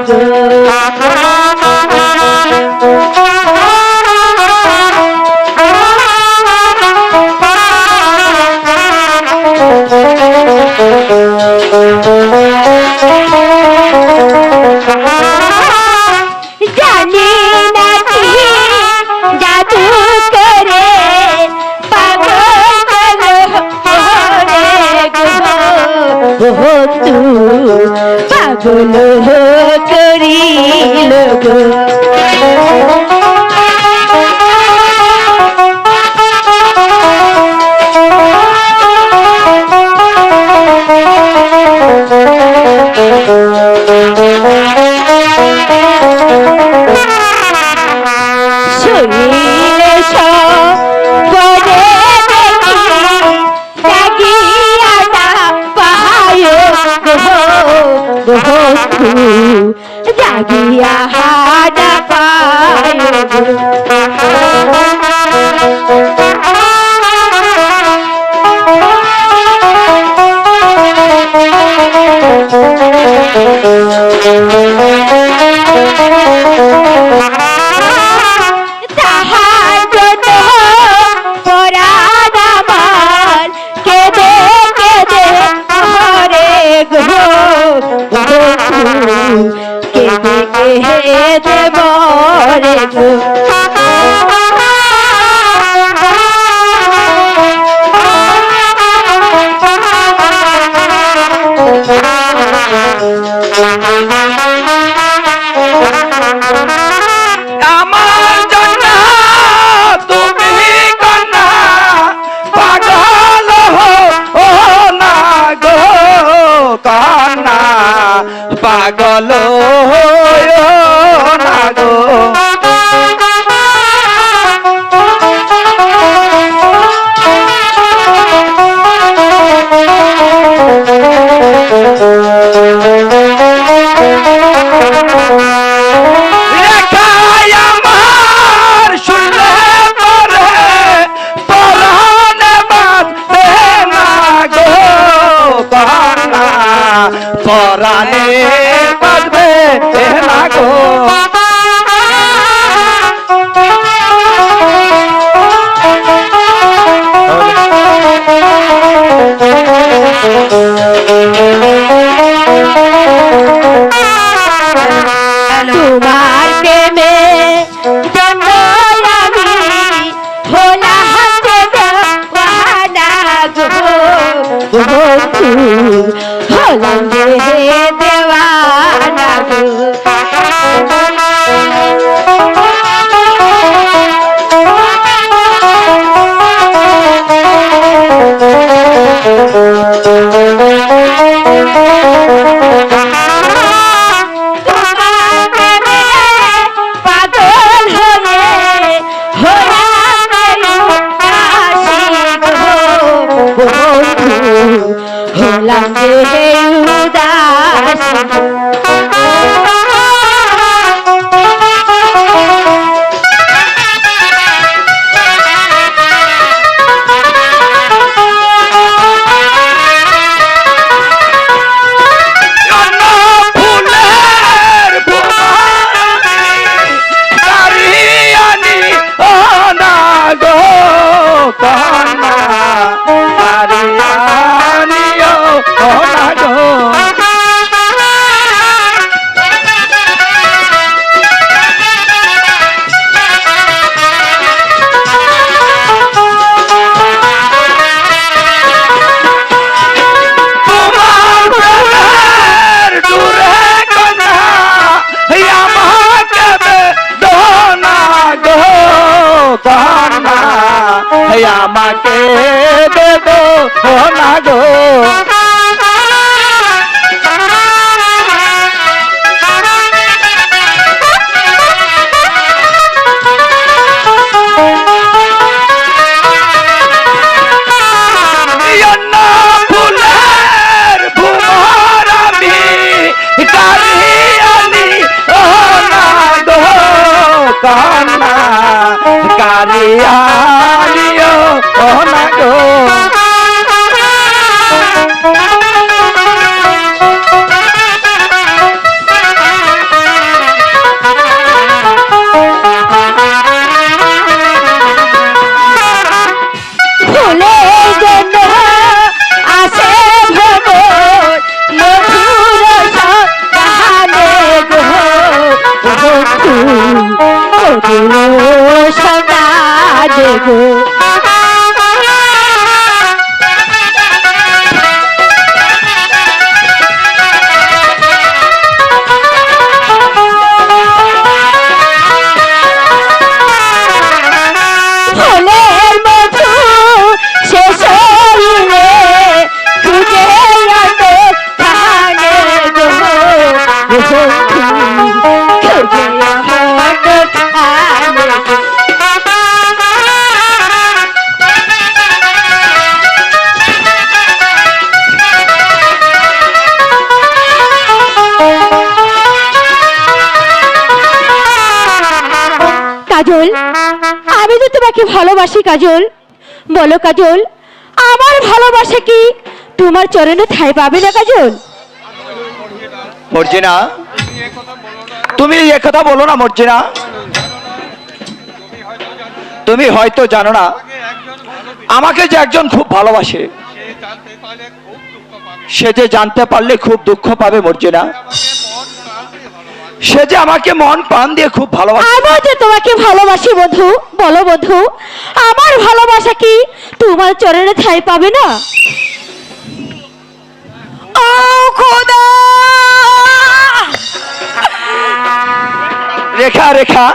গো জানি না কি জাদু করে পাগল হরে গো বন্ধু পাগল করিল গো শুনিলে সপনে দেখি জাগিয়া না পায় গো বন্ধু জাগিয়া না পায় গো তাহার জন্য পরাণ আমার কেঁদে কেঁদে হরে গো বন্ধু কেঁদে কেঁদে মরে গো আমার জন্য তুমি কন্যা পাগল ও না গো কন্যা পাগল না গো রেখায় আমার শুনলে পরে পরাণে বাঁধবে না গো কন্যা পরাণে বাঁধবে না গো তোমার প্রেমে জন্য আমি হলাম দেওয়ানা গো বন্ধু হলাম দেওয়ানা গো পাগল হয়ে হলাম যে উদাস আমাকে দেবো না গো ফুলের ভুমর আমি কারিয়ানি ও না গো কান্না কারিয়ানি ও না গো যদিও সোনা দেব ফুলের মধু শেষ হইলে খুঁজে আনো প্রাণে গো বন্ধু খুঁজে আমার প্রাণে গো। কাজল, আমি তো তোমাকে ভালোবাসি কাজল। বলো কাজল, আমার ভালোবাসা কি তোমার চরণে ঠাঁই পাবে না কাজল? মর্জিনা, তুমি একথা বলো না মর্জিনা। তুমি হয়তো জানো না আমাকে যে একজন খুব ভালোবাসে, সে যে জানতে পারলে খুব দুঃখ পাবে মর্জিনা। সে যে আমাকে মন প্রাণ দিয়ে খুব ভালোবাসে। আমি যে তোমাকে ভালোবাসি বন্ধু। বলো বন্ধু, আমার ভালোবাসা কি তোমার চরণে ঠাঁই পাবে না? ও খোদা! রেখা, রেখা,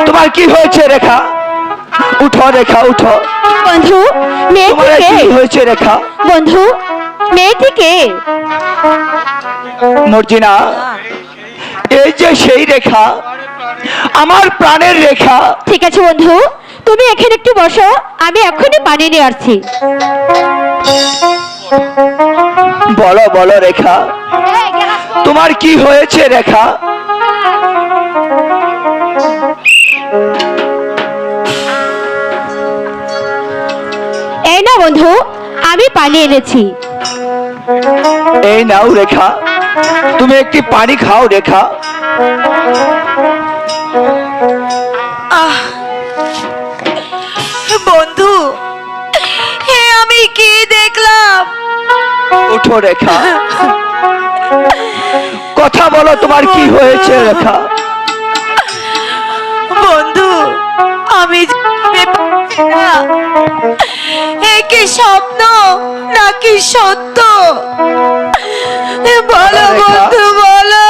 তোমার কি হয়েছে রেখা? উঠো রেখা, উঠো। বন্ধু, তোমার মেয়েটিকে কি হয়েছে রেখা? বন্ধু, মেয়েটিকে মর্জিনা, এই যে সেই রেখা, আমার প্রাণের রেখা। ঠিক আছে বন্ধু, তুমি এখানে একটু বসো, আমি এখনই পানি নিয়ে আসছি। বলো বলো রেখা, তোমার কি হয়েছে রেখা? এই না বন্ধু, আমি পানি এনেছি। এই নাও রেখা, তুমি একটি পানি খাও রেখা। বন্ধু, হে আমি কি দেখলাম? উঠো রেখা, কথা বলো, তোমার কি হয়েছে রেখা? বন্ধু, আমি পাচ্ছি না, এ কি স্বপ্ন নাকি সত্য? বলো রেখা। বন্ধু, বলো।